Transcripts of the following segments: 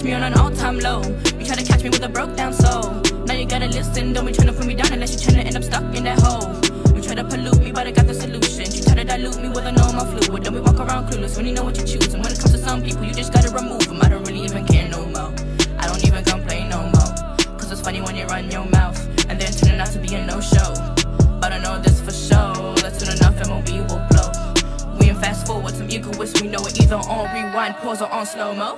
me on an all-time low. You try to catch me with a broke down soul. Now you gotta listen, don't be trying to put me down unless you trying to end up stuck in that hole. You try to pollute me, but I got the solution. You try to dilute me with a normal fluid. Don't be walk around clueless when you know what you choose. And when it comes to some people, you just gotta remove them. I don't really even care no more. I don't even complain no more. Cause it's funny when you run your mouth and then turn it out to be a no-show. But I know this for sure, that soon enough MOB will blow. We in fast forward, some egoists, we know it either on rewind, pause or on slow-mo.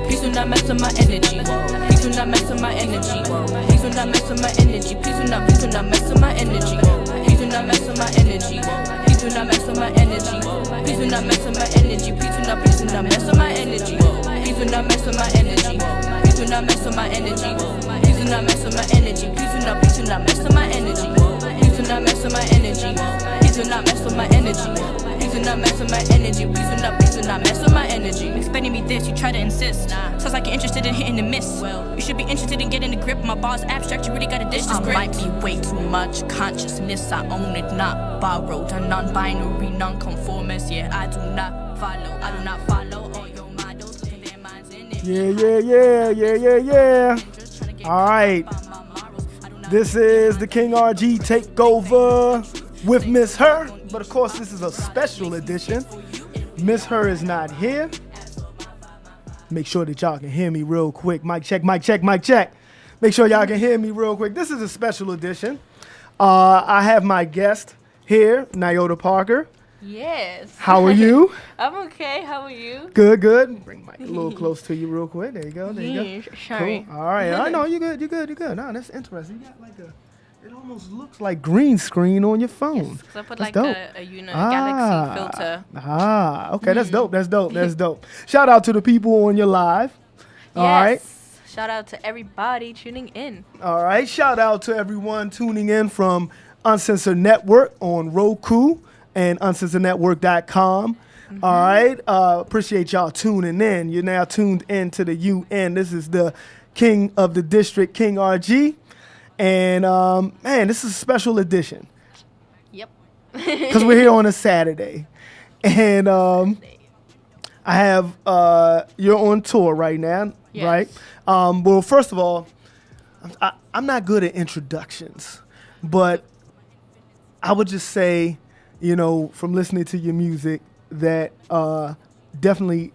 Please do not mess with my energy. Please do not mess with my energy. Please do not mess with my energy. Please do not mess with my energy. Please do not mess with my energy. Please do not mess with my energy. Please do not mess with my energy. Please do not mess with my energy. Please do not mess with my energy. Please do not mess with my energy. Please do not mess with my energy. Please do not mess with my energy. Please do not mess with my energy. Please do not mess with my energy. Please do not mess with my energy. Please do not mess with my energy. Explaining me this, you try to insist. Sounds like you're interested in hitting the miss. You should be interested in getting the grip. My bars abstract, you really gotta dish this grip. I might be way too much consciousness. I own it, not borrowed. A non-binary, non-conformist. Yeah, I do not follow all your models. Looking their minds in it. Yeah. All right. This is the King RG Takeover with Miss H.E.R. But of course, this is a special edition. Miss H.E.R is not here. Make sure that y'all can hear me real quick. Mic check. Make sure y'all can hear me real quick. This is a special edition. I have my guest here, Nyota Parker. Yes. How are you? I'm okay. How are you? Good. Bring the mic a little close to you real quick. There you go. Sorry. Cool. All right. I know you're good. No, that's interesting. You got like it almost looks like green screen on your phone. Yes, because I put that's like a Galaxy filter. Okay. That's dope. Shout out to the people on your live. All right. Shout out to everybody tuning in. All right. Shout out to everyone tuning in from Uncensored Network on Roku and uncensorednetwork.com. All right. Appreciate y'all tuning in. You're now tuned in to the UN. This is the King of the District, King RG. And, man, this is a special edition. Yep. Because we're here on a Saturday. And I have, you're on tour right now, yes. Right? Well, first of all, I'm not good at introductions. But I would just say, you know, from listening to your music, that definitely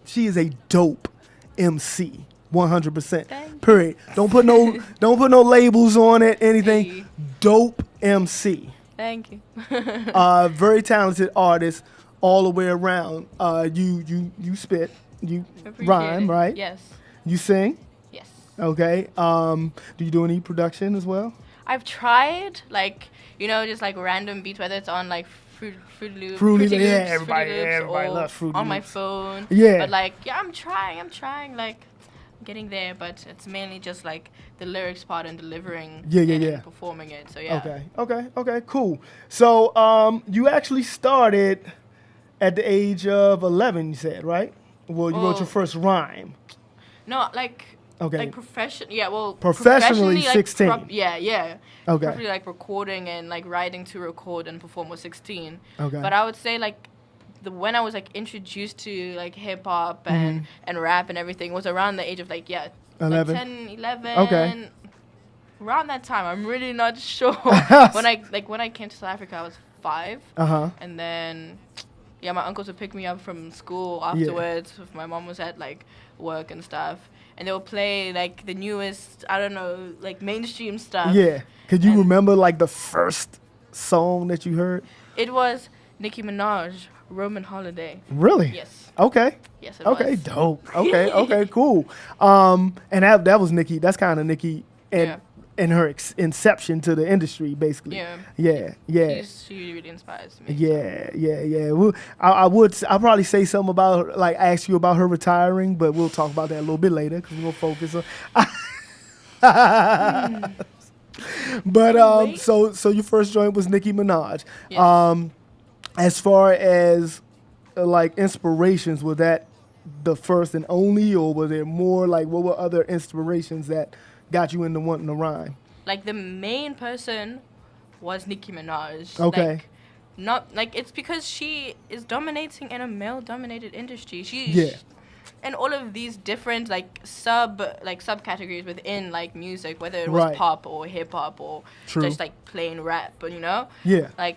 she is a dope MC. 100%. Period. Don't put no labels on it. Anything. Hey. Dope MC. Thank you. Very talented artist all the way around. You spit. You rhyme, it. right? Yes. You sing. Yes. Okay. Do you do any production as well? I've tried just like random beats, whether it's on like Fruity Loops, everybody loves Fruity on Loops. my phone. Yeah. But I'm trying like getting there, but it's mainly just like the lyrics part and delivering and performing it. So yeah. Okay, cool. So you actually started at the age of 11, you said, right? Well, you wrote your first rhyme. No, professionally 16. Okay. Probably like recording and like writing to record and perform was 16. Okay. But I would say like when I was like introduced to like hip hop and rap and everything was around the age of 11. Like 10, 11. Okay. Around that time, I'm really not sure. when I came to South Africa, I was 5. And then my uncles would pick me up from school afterwards. Yeah. My mom was at like work and stuff. And they would play like the newest, I don't know, like mainstream stuff. Yeah. Could you remember like the first song that you heard? It was Nicki Minaj, Roman Holiday. Really? Yes. Okay. Yes, it was. Okay, dope. Okay, cool. And that was Nicki. That's kind of Nicki and her inception to the industry, basically. Yeah. She really inspires me. Yeah. Well, I'll probably say something about her, like ask you about her retiring, but we'll talk about that a little bit later because we're gonna focus on. But so your first joint was Nicki Minaj. Yes. As far as like inspirations, was that the first and only, or was there more? Like, what were other inspirations that got you into wanting to rhyme? Like the main person was Nicki Minaj. Okay. Not like it's because she is dominating in a male-dominated industry. and all of these different like subcategories within like music, whether it was pop or hip hop or just like plain rap, but like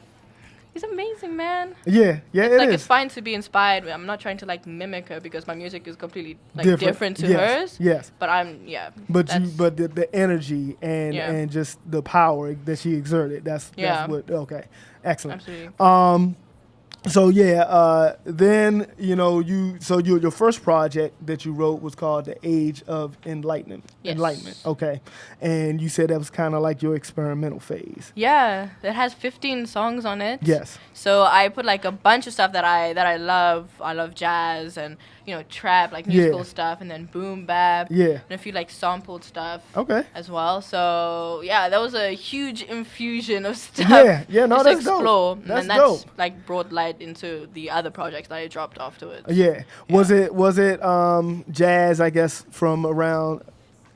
he's amazing, man. Yeah, it's like it's fine to be inspired. I'm not trying to like mimic her because my music is completely like different to hers. Yes. But But the energy and just the power that she exerted. That's what. Okay, excellent. Absolutely. So then your first project that you wrote was called The Age of Enlightenment. Yes. Enlightenment, okay. And you said that was kind of like your experimental phase. Yeah, it has 15 songs on it. Yes. So I put like a bunch of stuff that I love. I love jazz and trap, like musical stuff, and then boom bap. Yeah. And a few like sampled stuff. Okay. As well. So that was a huge infusion of stuff. Yeah, no, just that's to explore. dope. That's and dope. That's like brought light into the other projects that I dropped afterwards. Yeah. Was it jazz, I guess, from around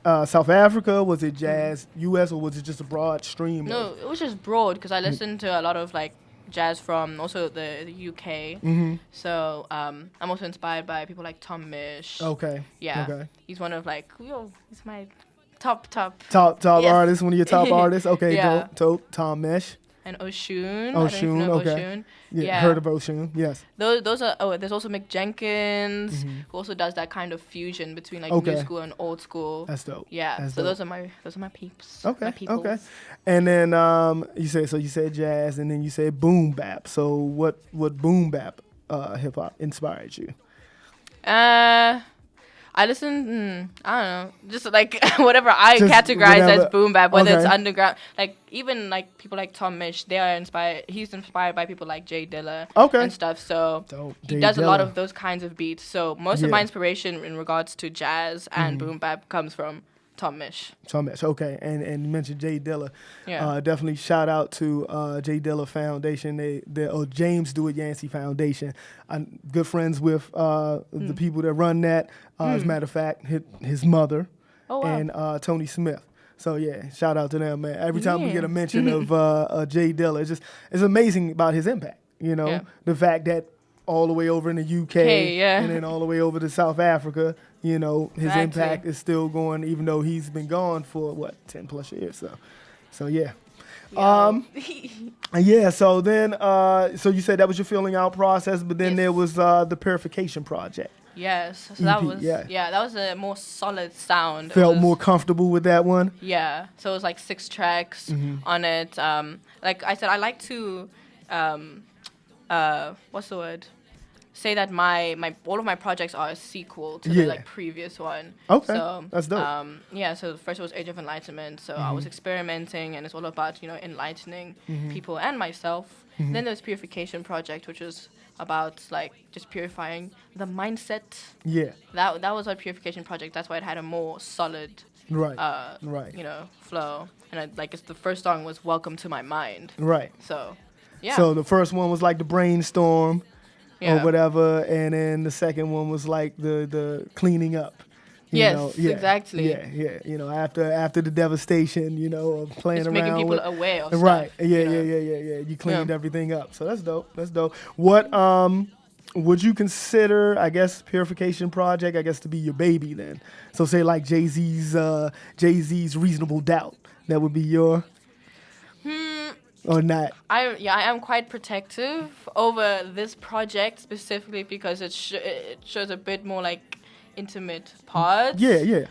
South Africa? Was it jazz US, or was it just a broad stream? No, it was just broad because I listened to a lot of like jazz from also the UK. Mm-hmm. So I'm also inspired by people like Tom Misch. Okay. Yeah. Okay. He's one of like he's my top artist, one of your top artists. Okay, Yeah. dope. Tom Misch. And Oshun. Oshun, okay. Yeah, heard of Oshun, yes. Those are. There's also Mick Jenkins, who also does that kind of fusion between like new school and old school. That's dope. Yeah. That's so dope. those are my peeps. Okay. My peoples. Okay. And then you said jazz, and then you said boom bap. So what boom bap hip hop inspired you? I listen, I don't know, just like whatever I categorize as boom bap, whether it's underground, like even like people like Tom Misch, he's inspired by people like Jay Dilla and stuff, so he does a lot of those kinds of beats, so most of my inspiration in regards to jazz and boom bap comes from Tom Misch. Okay, and you mentioned Jay Dilla. Definitely shout out to Jay Dilla Foundation, or James Do It Yancey Foundation. I'm good friends with the people that run that. As a matter of fact, his mother and Tony Smith. So shout out to them, man. Every time we get a mention of Jay Dilla, it's amazing about his impact. The fact that all the way over in the UK and then all the way over to South Africa, his impact is still going, even though he's been gone for 10 plus years. So yeah. So then so you said that was your filling out process, but then there was the Purification Project. Yes, so that was that was a more solid sound. Felt more comfortable with that one. Yeah, so it was like 6 tracks on it. Like I said, I like to what's the word? Say that my all of my projects are a sequel to the previous one. Okay, so that's dope. So the first was Age of Enlightenment. So I was experimenting, and it's all about enlightening people and myself. Then there's Purification Project, which is about like just purifying the mindset. Yeah. That was our Purification Project. That's why it had a more solid flow. And the first song was Welcome to My Mind. Right. So yeah. So the first one was like the brainstorm or whatever, and then the second one was like the cleaning up. Exactly. Yeah. After the devastation, of playing just around, making people aware of right. stuff. Yeah. You cleaned everything up, so that's dope. What would you consider, I guess, Purification Project, I guess, to be your baby then? So say like Jay-Z's Reasonable Doubt, that would be your. Or not? I am quite protective over this project specifically because it shows a bit more like intimate parts. Yeah,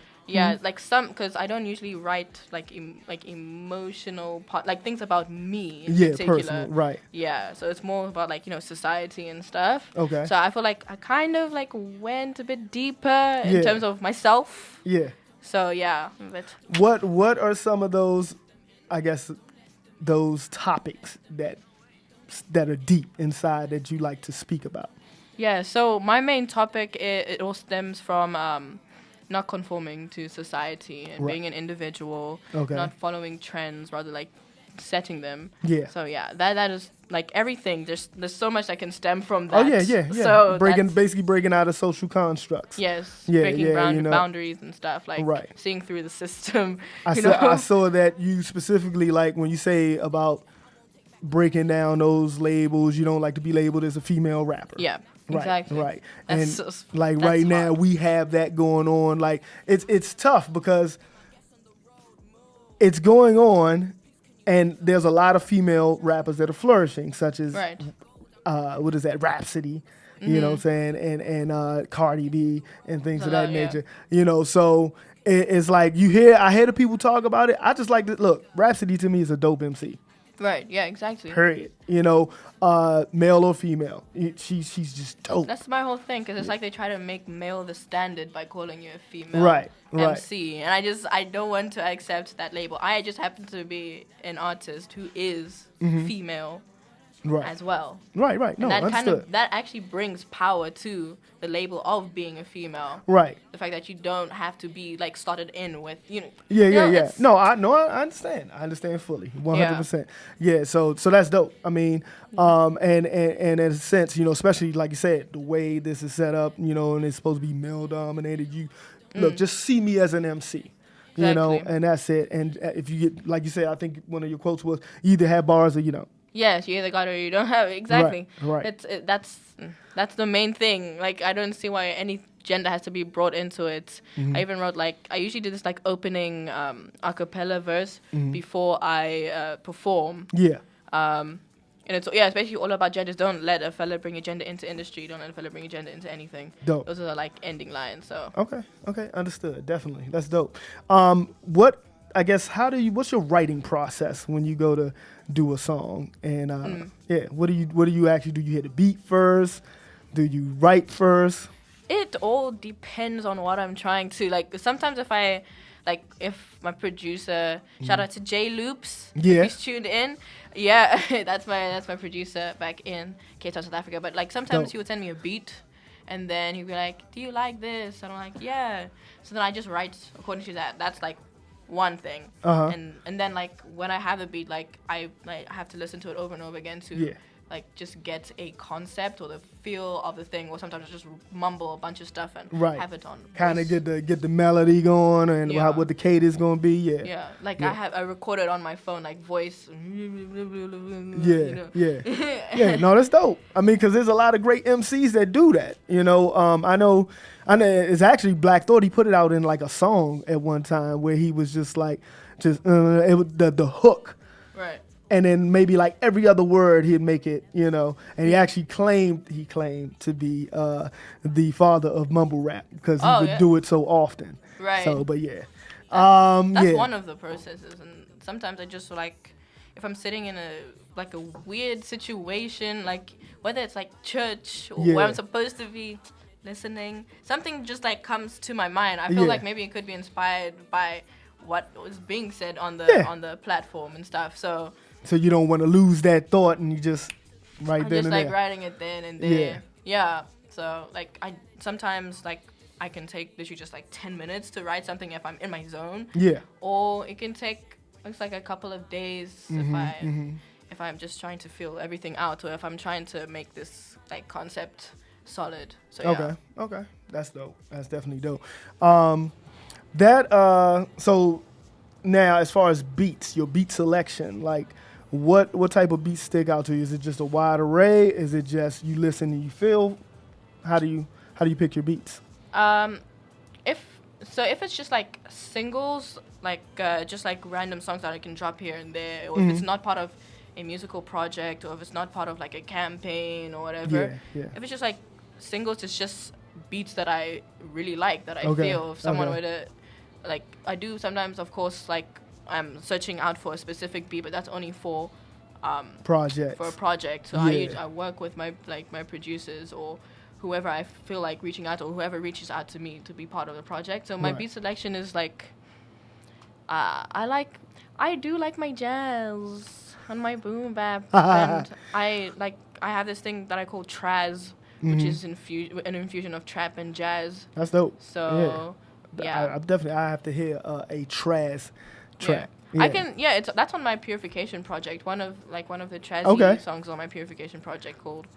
like some, because I don't usually write like emotional part, like things about me in particular. Personal, right. Yeah, so it's more about like society and stuff. Okay. So I feel like I kind of like went a bit deeper in terms of myself. Yeah. So yeah, but what are some of those, I guess, those topics that are deep inside that you like to speak about? Yeah, so my main topic, it all stems from not conforming to society and being an individual, not following trends, rather like setting them. Yeah. So yeah, that is like everything. There's so much that can stem from that. Oh yeah. So basically breaking out of social constructs. Yes. Breaking boundaries and stuff, like seeing through the system. I saw that you specifically, like when you say about breaking down those labels, you don't like to be labeled as a female rapper. Yeah. Exactly. Right. That's And so, like that's right now hard. we have that going on. Like it's tough because it's going on, and there's a lot of female rappers that are flourishing, such as Right. what is that, Rhapsody, you know what I'm saying, and Cardi B and things There's of a that lot, yeah. nature. You know, so it's like I hear the people talk about it. I just like to look. Rhapsody to me is a dope MC. Right. Yeah. Exactly. Period. You know, male or female, she's just dope. That's my whole thing, because it's like they try to make male the standard by calling you a female Right. MC, and I don't want to accept that label. I just happen to be an artist who is female Right. as well. Right. No, And that understood. that actually brings power to the label of being a female. Right. The fact that you don't have to be like started in with Yeah. it's- No, I understand. I understand fully, 100%. Yeah. So that's dope. I mean, and in a sense, you know, especially like you said, the way this is set up, you know, and it's supposed to be male dominated. You look, just see me as an MC. You know, Exactly. and that's it. And if you get, like you said, I think one of your quotes was, you either have bars or you don't. Yes, you either got it or you don't have it. Exactly. Right. That's the main thing. Like, I don't see why any gender has to be brought into it. I even wrote, like, I usually do this, like, opening a cappella verse before I perform. Yeah. And it's, yeah, especially all about genders. Don't let a fella bring a gender into industry. Don't let a fella bring a gender into anything. Dope. Those are the, like, ending lines, so. Okay, understood. Definitely, that's dope. What's your writing process when you go to do a song? And what do you actually do? You hit the beat first? Do you write first? It all depends on what I'm trying to, like, sometimes if my producer, shout out to J Loops, Yeah. if he's tuned in. Yeah, that's my producer back in Cape Town, South Africa. But like sometimes Dope. he would send me a beat, and then he'd be like, "Do you like this?" And I'm like, "Yeah." So then I just write according to that. That's like one thing. Uh-huh. And then like when I have a beat, like I have to listen to it over and over again to Yeah. like just get a concept or the feel of the thing, or sometimes I just mumble a bunch of stuff and Right. have it on Kind of voice. get the melody going and Yeah. what the cadence gonna be. Yeah. Yeah, like Yeah. I recorded on my phone, like voice. Yeah, yeah. No, that's dope. I mean, because there's a lot of great MCs that do that. You know, I know it's actually Black Thought. He put it out in like a song at one time where he was just like, it was the hook. Right. And then maybe like every other word he'd make it, you know. And he actually claimed to be the father of mumble rap because he would do it so often. Right. So, but yeah. That's yeah. one of the processes, and sometimes I just like, if I'm sitting in a weird situation, like whether it's like church or where Yeah. I'm supposed to be listening, something just like comes to my mind. I feel Yeah. like maybe it could be inspired by what was being said on the Yeah. on the platform and stuff. So So you don't want to lose that thought, and you just right I'm then just and like there. writing it then and there. Yeah. Yeah. So like I sometimes like I can take literally just like 10 minutes to write something if I'm in my zone. Yeah. Or it can take looks like a couple of days if I'm just trying to feel everything out, or if I'm trying to make this like concept solid. So yeah. Okay. That's dope. That's definitely dope. So now as far as beats, your beat selection, like what type of beats stick out to you? Is it just a wide array? Is it just you listen and you feel? How do you pick your beats? If it's just like singles, like just like random songs that I can drop here and there, or if it's not part of a musical project, or if it's not part of like a campaign or whatever. Yeah. If it's just like singles, it's just beats that I really like, that I Okay, feel if someone okay. were to, like, I do sometimes, of course, like I'm searching out for a specific beat, but that's only for Projects. for a project. So Yeah. I work with my producers or whoever I feel like reaching out, or whoever reaches out to me to be part of the project. So my Right. beat selection is like, I do like my jazz and my boom bap, and I have this thing that I call Traz, which is an infusion of trap and jazz. That's dope. So yeah. I have to hear a Traz track. I can, that's on my Purification project. One of the Trazzy Okay. songs on my Purification project called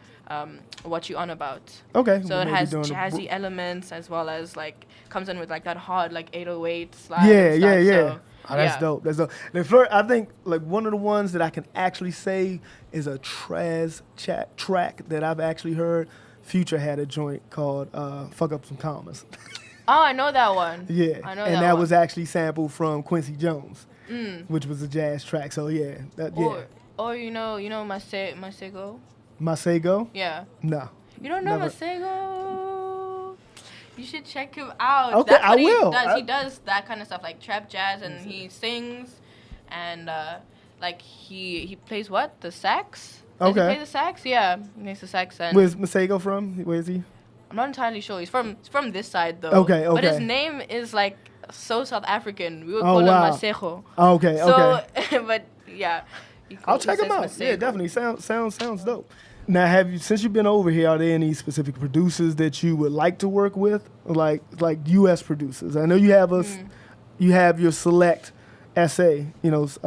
What You On About. Okay. So we'll it maybe has doing a jazzy bo- elements, as well as like comes in with like that hard like 808 slide. Yeah. and stuff. So, That's yeah. dope. That's dope. The first, I think like one of the ones that I can actually say is a Traz track that I've actually heard Future had a joint called "Fuck Up Some Commas." Oh, I know that one. Yeah, I know and that that one. was actually sampled from Quincy Jones, which was a jazz track. So yeah, Or you know Masego? Masego? Yeah. No. You don't know Never. Masego? You should check him out. Okay, That's what I will. He does that kind of stuff, like trap jazz, and he sings, and like he plays what? The sax? Does he Okay. play the sax? Yeah, he plays the sax. And Where's Masego from? Where is he? I'm not entirely sure. He's from this side though. Okay, But his okay. name is like so South African. We would Oh, call wow. him Masego. Okay, So, okay. but yeah. I'll check him out. Yeah, definitely. Sounds dope. Now, since you've been over here, are there any specific producers that you would like to work with, like U.S. producers? I know you have you have your select SA,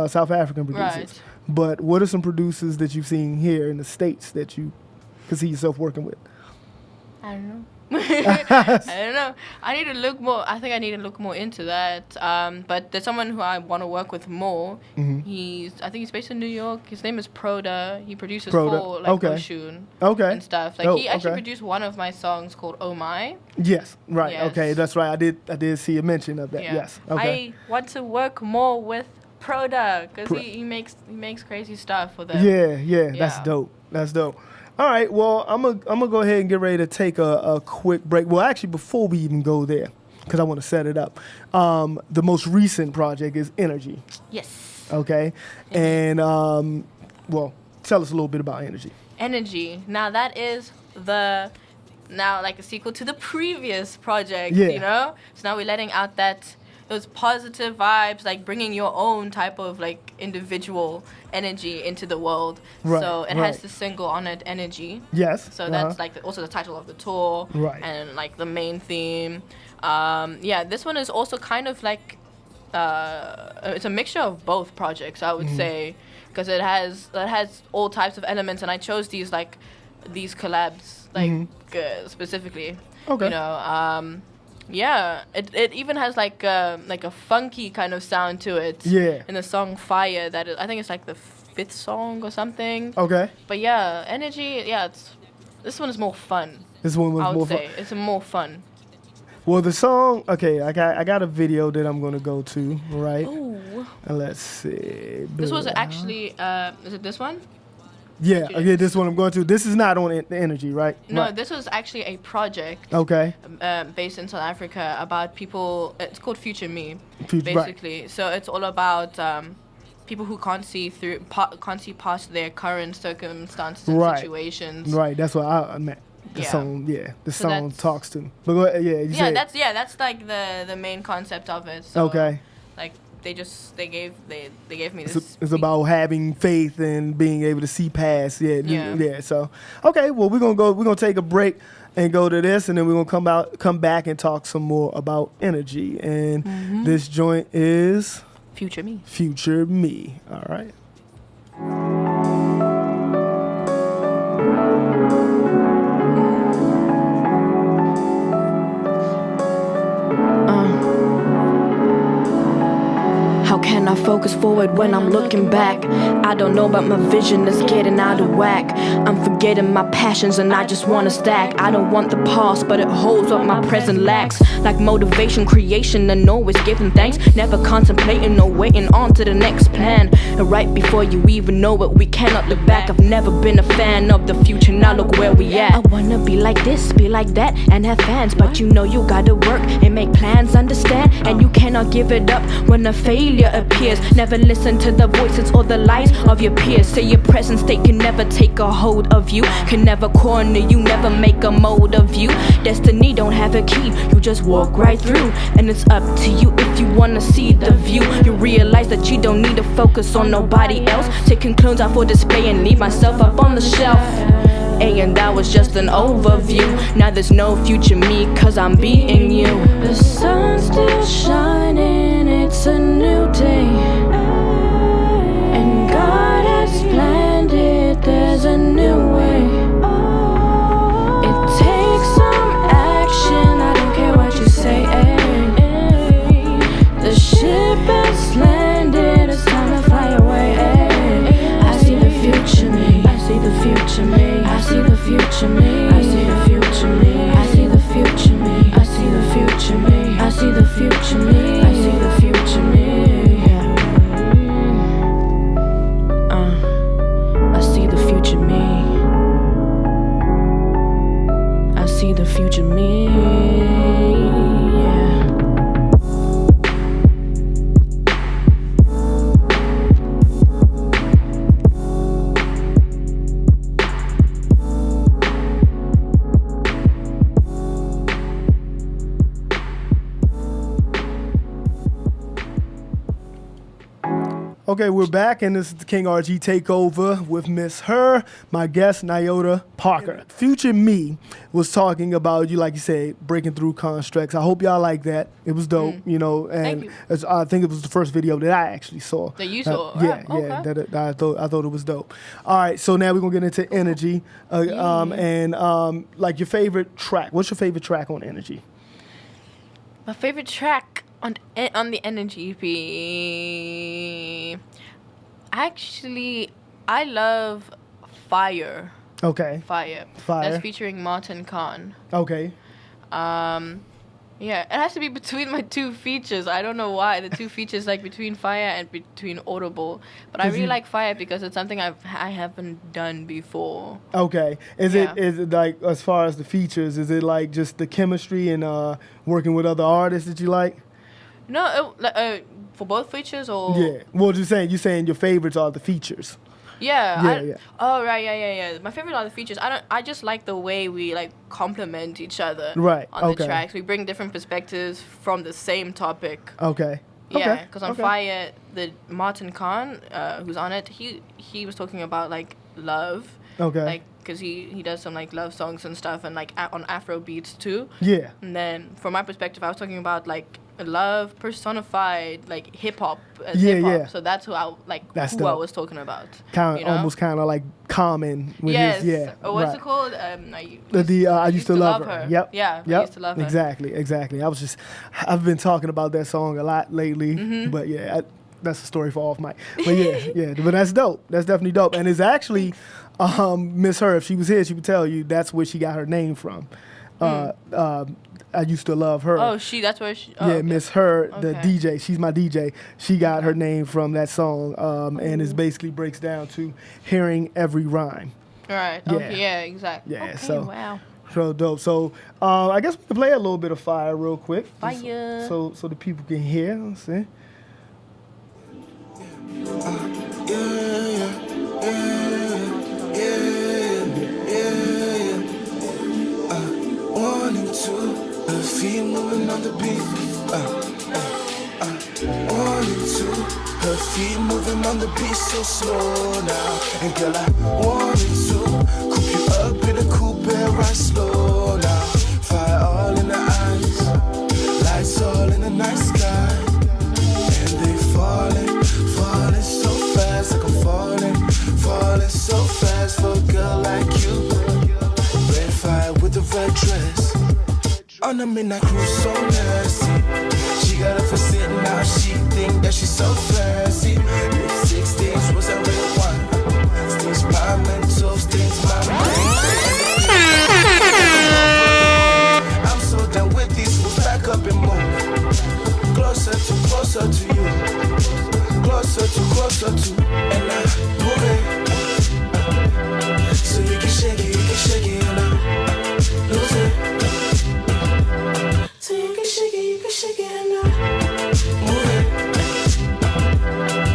South African producers. Right. But what are some producers that you've seen here in the States that you could see yourself working with? I don't know. I don't know. I need to look more. I think I need to look more into that. But there's someone who I want to work with more. I think he's based in New York. His name is Proda. He produces for like Okay. Oshun Okay. and stuff. Like Dope, he actually okay. produced one of my songs called Oh My. Yes, right. Yes. Okay, that's right. I did see a mention of that. Yeah. Yes. Okay. I want to work more with Proda because he makes crazy stuff for them. Yeah, that's Yeah. dope. That's dope. All right, well, I'm gonna go ahead and get ready to take a quick break. Well, actually, before we even go there, because I want to set it up, the most recent project is Energy. Yes. Okay, and well, tell us a little bit about Energy. Energy. Now that is like a sequel to the previous project, Yeah. So now we're letting out those positive vibes, like bringing your own type of like individual energy into the world. Right, So it right. has the single on it, Energy. Yes. So that's like also the title of the tour, Right. And like the main theme. This one is also kind of like it's a mixture of both projects, I would say, because it has all types of elements, and I chose these collabs specifically. Okay. It even has like a funky kind of sound to it. Yeah. In the song Fire, I think it's like the 5th song or something. Okay. But yeah, Energy. Yeah, this one is more fun. This one was I would more say fun. it's more fun. Well, the song. Okay, I got a video that I'm gonna go to. Right. Ooh. And let's see. This was actually. Is it this one? Yeah. Okay. This one I'm going to. This is not on Energy, right? No, Right. this was actually a project. Okay. Based in South Africa about people. It's called Future Me, Right. basically. So it's all about people who can't see past their current circumstances and Right. situations. Right. That's what I meant. The Yeah. song. Yeah. The So song that's- talks to me. But go ahead, yeah. You said, That's like the main concept of it. So, Okay. Like they gave me this. It's about having faith and being able to see past. Yeah. Yeah. So, okay. Well, we're gonna take a break and go to this, and then we're gonna come back and talk some more about Energy. And this joint is Future Me. Future Me. All right. How can I focus forward when I'm looking back? I don't know, but my vision is getting out of whack. I'm forgetting my passions and I just wanna stack. I don't want the past, but it holds what my present lacks. Like motivation, creation, and always giving thanks. Never contemplating or waiting on to the next plan. And right before you even know it, we cannot look back. I've never been a fan of the future, now look where we at. I wanna be like this, be like that, and have fans. But you know you gotta work and make plans, understand? And you cannot give it up when a failure appears. Never listen to the voices or the lies of your peers. Say your present state can never take a hold of you, can never corner you, never make a mold of you. Destiny don't have a key, you just walk right through. And it's up to you if you wanna see the view. You realize that you don't need to focus on nobody else. Taking clones out for display and leave myself up on the shelf. And that was just an overview. Now there's no future me, cause I'm being you. The sun's still shining, it's a new day. And God has planned it, there's a new way. It takes some action, I don't care what you say. The ship has landed, it's time to fly away. I see the future me, I see the future me, I see the future me, I see the future. Okay, we're back, and this is the King RG Takeover with Miss H.E.R, my guest, Nyota Parker. Future Me was talking about, you like you said, breaking through constructs. I hope y'all like that. It was dope, you know, and I think it was the first video that I actually saw. That you saw? Yeah, okay. that I thought it was dope. All right, so now we're going to get into Energy, and like your favorite track. What's your favorite track on Energy? My favorite track on the Energy EP. Actually, I love Fire. Okay. Fire. That's featuring Martin Khan. Okay. Yeah, it has to be between my two features. I don't know why. The two features like between Fire and between Audible. But I really like Fire because it's something I haven't done before. Okay. Is it like, as far as the features, is it like just the chemistry and working with other artists that you like? No, for both features or? Yeah. Well, you're saying your favorites are the features. Yeah. Oh, right. Yeah. My favorite are the features. I just like the way we like complement each other. Right. On the tracks, we bring different perspectives from the same topic. Okay. Yeah, because on Fire, the Martin Khan, who's on it, he was talking about like love. Okay. Like, because he does some like love songs and stuff, and like on Afro beats too. Yeah. And then from my perspective, I was talking about like love personified, like hip hop. Yeah. So that's who I was talking about. Almost kind of like Common. With yes. His, yeah. What's it called? I used to love her. Yep. Yeah. I used to love her. Exactly. I've been talking about that song a lot lately, but yeah. That's a story for off mic. But yeah. But that's dope. That's definitely dope. And it's actually Miss H.E.R, if she was here, she would tell you that's where she got her name from. I used to love her. Oh, that's where she. Oh, yeah, okay. Miss H.E.R, the DJ. She's my DJ. She got her name from that song, and it basically breaks down to hearing every rhyme. Right. Yeah. Okay. Yeah. Exactly. Yeah. Okay, So. Wow. So dope. So I guess we can play a little bit of Fire real quick. Fire. So the people can hear. Let's see. One and two, her feet moving on the beat. One and two, her feet moving on the beat so slow now. And girl, I one and two, coop you up in a coupe and ride slow now. Fire all in the eyes, lights all in the night sky. And they falling so fast, like I'm falling so fast for a girl like you. Red fire with the red dress, on the midnight cruise so nasty. She got up for sitting out, she think that she's so fancy. Lipstick stains, was that red wine? Stains my mental, stains my brain. I'm so done with these fools, back up and move. Closer to you. Closer to, and I move it. So you can shake it, and I lose it. So you can shake it, and I move it.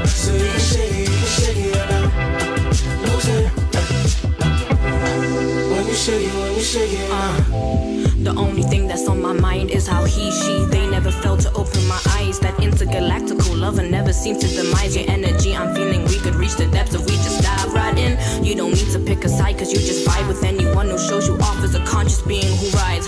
So you can shake it, and I lose it. When you shake it, The only thing that's on my mind is how they never failed to open my eyes. That intergalactical lover never seemed to demise your energy. I'm feeling we could reach the depths if we just dive right in. You don't need to pick a side, cause you just vibe with anyone who shows you off as a conscious being who rides,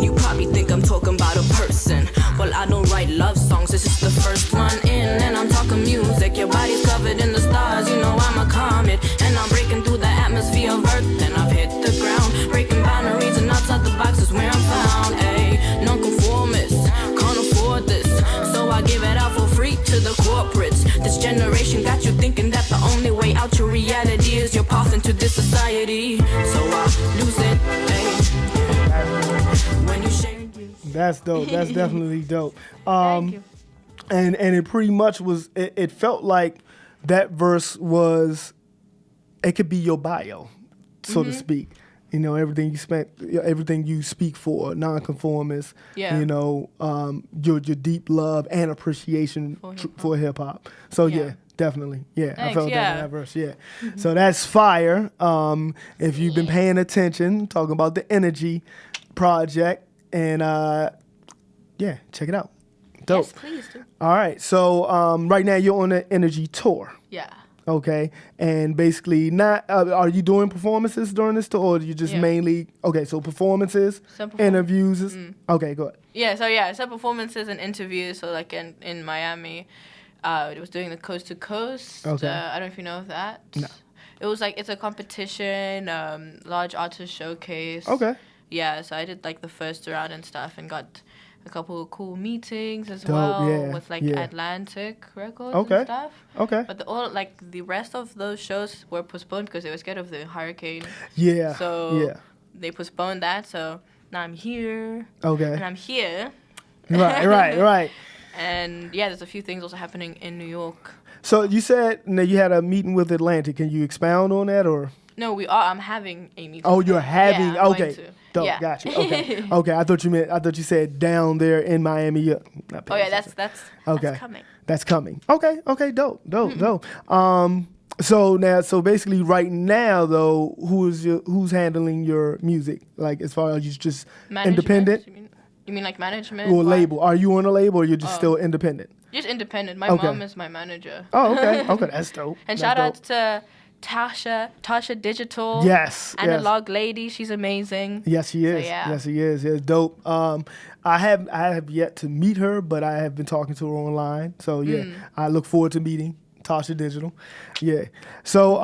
You probably think I'm talking about a person. Well, I don't write love songs, this is the first one in. And I'm talking music, your body's covered in the stars. You know I'm a comet, and I'm breaking through the atmosphere of Earth. And I've hit the ground, breaking boundaries and outside the box is where I'm found. Ayy, non-conformist, can't afford this, so I give it out for free to the corporates. This generation got you thinking that the only way out your reality is your path into this society. So I lose it, ayy. When you shake. That's dope. That's definitely dope. Thank you. And it pretty much was. It felt like that verse was. It could be your bio, so to speak. You know, everything you speak for, nonconformist. Yeah. You know, your deep love and appreciation for hip hop. So yeah, definitely. Yeah, Thanks, I felt that in that verse. Yeah. So that's Fire. If you've been paying attention, talking about the Energy project, and check it out. Dope. Yes, please do. All right. So right now you're on the Energy tour. Yeah. Okay. And basically not, are you doing performances during this tour, or are you just mainly, okay, so performances, interviews. Okay, go ahead. Yeah, so performances and interviews. So like in Miami, it was doing the Coast to Coast. Okay. I don't know if you know of that. No. It was like, it's a competition, large artist showcase. Okay. Yeah, so I did like the first round and stuff and got a couple of cool meetings as Dope, well yeah, with like yeah. Atlantic Records Okay. and stuff. Okay. But the rest of those shows were postponed because they were scared of the hurricane. Yeah. So they postponed that. So now I'm here. Okay. And I'm here. Right. And yeah, there's a few things also happening in New York. So you said that you had a meeting with Atlantic. Can you expound on that, or? No, I'm having a meeting. Oh, you're having. Yeah, I'm okay. going to. Dope. Yeah. Gotcha. Okay. Okay. I thought you said down there in Miami. Not Oh yeah, attention. that's coming. That's coming. Okay. Dope. So basically right now though, who's handling your music? Like as far as you just Management, independent? You mean like management? Or label? Are you on a label, or you're just still independent? Just independent. My Okay. mom is my manager. Oh, okay. Okay, that's dope. And That's shout out dope. to Tasha Digital. Yes. Analog Lady. She's amazing. Yes, she is. So, yeah. Yes, she is. Yes, dope. I have yet to meet her, but I have been talking to her online. So yeah, I look forward to meeting Tasha Digital. Yeah. So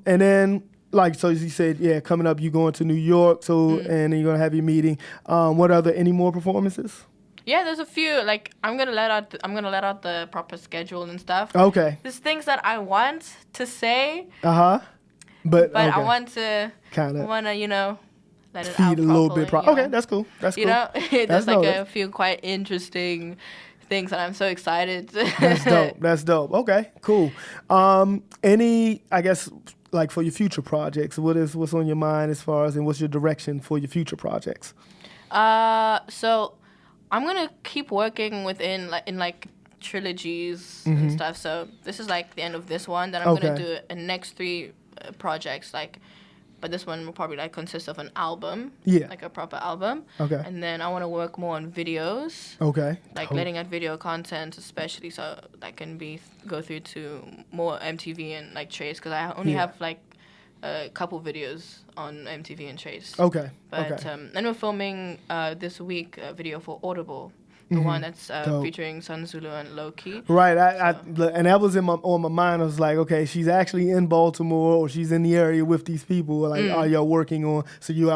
and then like so you said, yeah, coming up you going to New York. So and then you're gonna have your meeting. Any more performances? Yeah, there's a few. Like I'm gonna let out the proper schedule and stuff. Okay. There's things that I want to say. But But okay. I want to Kinda let it out feed a little bit. properly, Okay, that's cool. That's you cool. know, there's That's like dope. a few quite interesting things, and I'm so excited. That's dope. Okay, cool. Any, I guess, like for your future projects, what's on your mind as far as, and what's your direction for your future projects? So I'm gonna keep working in trilogies and stuff. So this is like the end of this one. Then I'm gonna do the next 3 projects. But this one will probably like consist of an album. Yeah. Like a proper album. Okay. And then I want to work more on videos. Okay. Like letting out video content, especially so that can go through to more MTV and like Trace, because I only have like a couple videos on MTV and Trace. Okay. But and we're filming this week a video for Audible, the one that's featuring Sun Zulu and Loki. Right, and that was on my mind. I was like, okay, she's actually in Baltimore, or she's in the area with these people. Like, are y'all working on? So you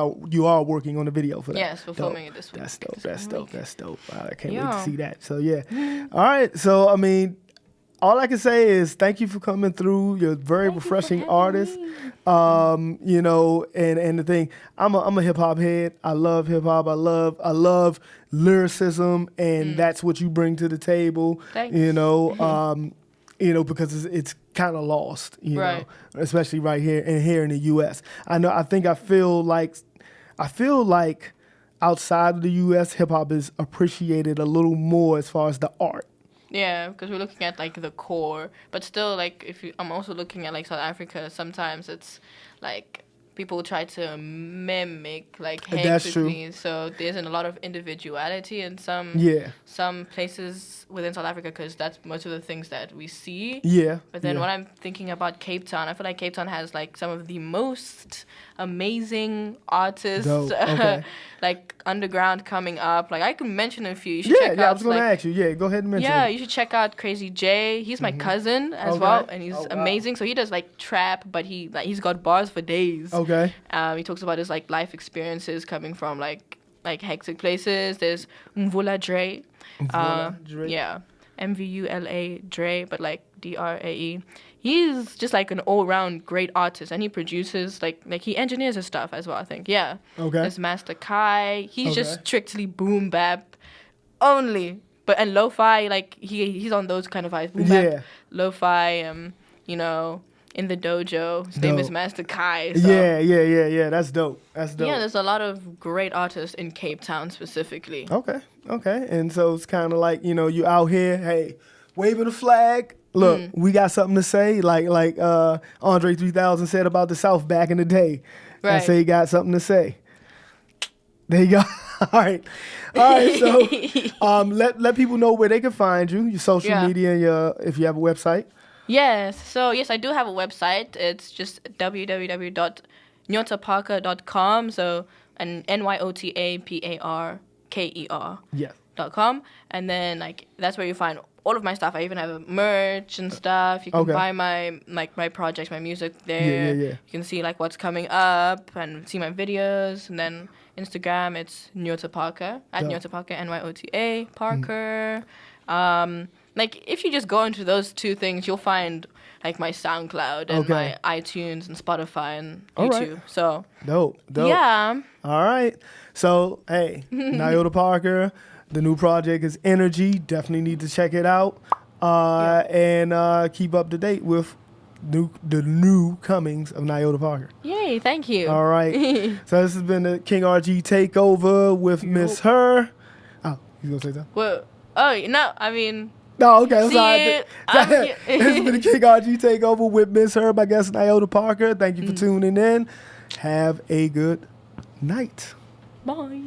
are working on the video for that. Yes, we're filming it this week. That's dope. I can't wait to see that. So yeah, all right. So I mean, all I can say is thank you for coming through. You're a very refreshing artist. And the thing, I'm a hip hop head. I love hip hop. I love lyricism, and that's what you bring to the table. Thanks. Because it's kind of lost, Right. know, especially right here in the U.S. I feel like outside of the U.S., hip hop is appreciated a little more as far as the art. Yeah, because we're looking at like the core, but still like I'm also looking at like South Africa. Sometimes it's like people try to mimic like That's true. Kxng, so there isn't a lot of individuality in some places within South Africa, because that's most of the things that we see. Yeah. But then when I'm thinking about Cape Town, I feel like Cape Town has like some of the most amazing artists, Okay. like underground coming up. Like I can mention a few. You should check out. I was going to ask you. Yeah, go ahead and mention. Yeah, it. you should check out Crazy J. He's my cousin as Okay. well, and he's Oh, wow. amazing. So he does like trap, but he's got bars for days. Okay. He talks about his like life experiences coming from like hectic places. There's Mvula Dre. Dre. Yeah, Mvula Dre, but like Drae. He's just like an all-round great artist, and he produces like he engineers his stuff as well, I think. Yeah. Okay. There's Master Kai. He's just Okay. strictly boom bap only. And lo-fi, like he's on those kind of vibes. Boom bap, lo-fi, in the dojo. His name is Dope. Master Kai. So. Yeah. That's dope. Yeah, there's a lot of great artists in Cape Town specifically. Okay. And so it's kind of like, you out here, hey, waving the flag. Look, we got something to say, like Andre 3000 said about the South back in the day. I Right. say he got something to say. There you go. All right. So let people know where they can find you, your social media, and if you have a website. Yes. So yes, I do have a website. It's just www.nyotaparker.com. So and NYOTAPARKER. Yes. .com, and then like that's where you find all of my stuff. I even have a merch and stuff. You can buy my projects, my music there. Yeah. You can see like what's coming up and see my videos. And then Instagram, it's Nyota Parker at Nyota Parker, NYOTA Parker. Like if you just go into those two things, you'll find like my SoundCloud and my iTunes and Spotify and YouTube. Right. So dope. Yeah. All right. So hey, Nyota Parker. The new project is Energy. Definitely need to check it out. And keep up to date with the new comings of Nyota Parker. Yay, thank you. All right. So this has been the King RG Takeover with Miss H.E.R. Oh, you going to say something? Well, no, I mean... No, okay. I'm See sorry. you. This has been the King RG Takeover with Miss H.E.R. My guest, Nyota Parker. Thank you for tuning in. Have a good night. Bye.